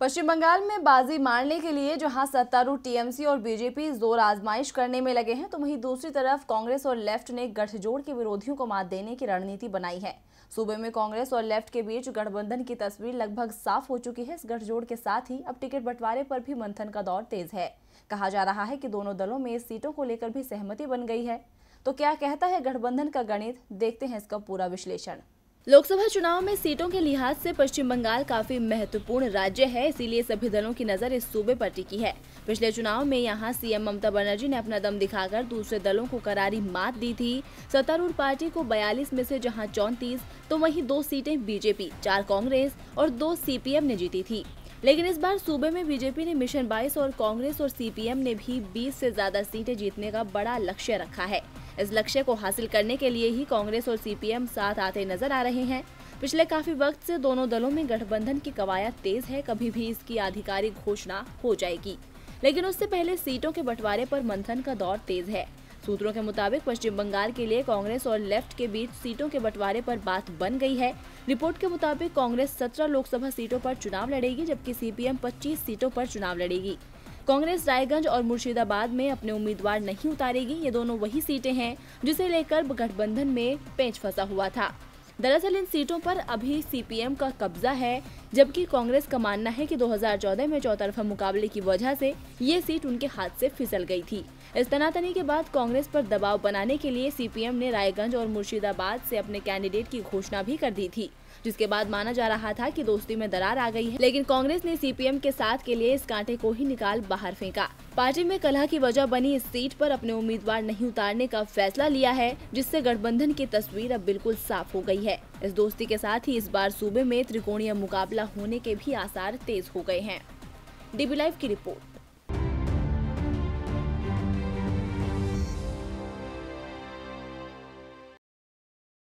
पश्चिम बंगाल में बाजी मारने के लिए जहां सत्तारूढ़ टीएमसी और बीजेपी जोर आजमाइश करने में लगे हैं, तो वहीं दूसरी तरफ कांग्रेस और लेफ्ट ने गठजोड़ के विरोधियों को मात देने की रणनीति बनाई है। सूबे में कांग्रेस और लेफ्ट के बीच गठबंधन की तस्वीर लगभग साफ हो चुकी है। इस गठजोड़ के साथ ही अब टिकट बंटवारे पर भी मंथन का दौर तेज है। कहा जा रहा है कि दोनों दलों में सीटों को लेकर भी सहमति बन गई है। तो क्या कहता है गठबंधन का गणित, देखते हैं इसका पूरा विश्लेषण। लोकसभा चुनाव में सीटों के लिहाज से पश्चिम बंगाल काफी महत्वपूर्ण राज्य है, इसीलिए सभी दलों की नजर इस सूबे पर टिकी है। पिछले चुनाव में यहां सीएम ममता बनर्जी ने अपना दम दिखाकर दूसरे दलों को करारी मात दी थी। सत्तारूढ़ पार्टी को 42 में से जहां 34, तो वहीं 2 सीटें बीजेपी, 4 कांग्रेस और 2 सीपीएम ने जीती थी। लेकिन इस बार सूबे में बीजेपी ने मिशन 22 और कांग्रेस और सीपीएम ने भी 20 से ज्यादा सीटें जीतने का बड़ा लक्ष्य रखा है। इस लक्ष्य को हासिल करने के लिए ही कांग्रेस और सीपीएम साथ आते नजर आ रहे हैं। पिछले काफी वक्त से दोनों दलों में गठबंधन की कवायद तेज है। कभी भी इसकी आधिकारिक घोषणा हो जाएगी, लेकिन उससे पहले सीटों के बंटवारे पर मंथन का दौर तेज है। सूत्रों के मुताबिक पश्चिम बंगाल के लिए कांग्रेस और लेफ्ट के बीच सीटों के बंटवारे पर बात बन गई है। रिपोर्ट के मुताबिक कांग्रेस 17 लोकसभा सीटों पर चुनाव लड़ेगी, जबकि सीपीएम 25 सीटों पर चुनाव लड़ेगी। कांग्रेस रायगंज और मुर्शिदाबाद में अपने उम्मीदवार नहीं उतारेगी। ये दोनों वही सीटें हैं जिसे लेकर गठबंधन में पेंच फंसा हुआ था। दरअसल इन सीटों पर अभी सीपीएम का कब्जा है, जबकि कांग्रेस का मानना है कि 2014 में चौतरफा मुकाबले की वजह से ये सीट उनके हाथ से फिसल गई थी। इस तनातनी के बाद कांग्रेस पर दबाव बनाने के लिए सीपीएम ने रायगंज और मुर्शिदाबाद से अपने कैंडिडेट की घोषणा भी कर दी थी, जिसके बाद माना जा रहा था कि दोस्ती में दरार आ गई है। लेकिन कांग्रेस ने सीपीएम के साथ के लिए इस कांटे को ही निकाल बाहर फेंका। पार्टी में कलह की वजह बनी इस सीट पर अपने उम्मीदवार नहीं उतारने का फैसला लिया है, जिससे गठबंधन की तस्वीर अब बिल्कुल साफ हो गई है। इस दोस्ती के साथ ही इस बार सूबे में त्रिकोणीय मुकाबला होने के भी आसार तेज हो गए हैं। डीबी लाइव की रिपोर्ट।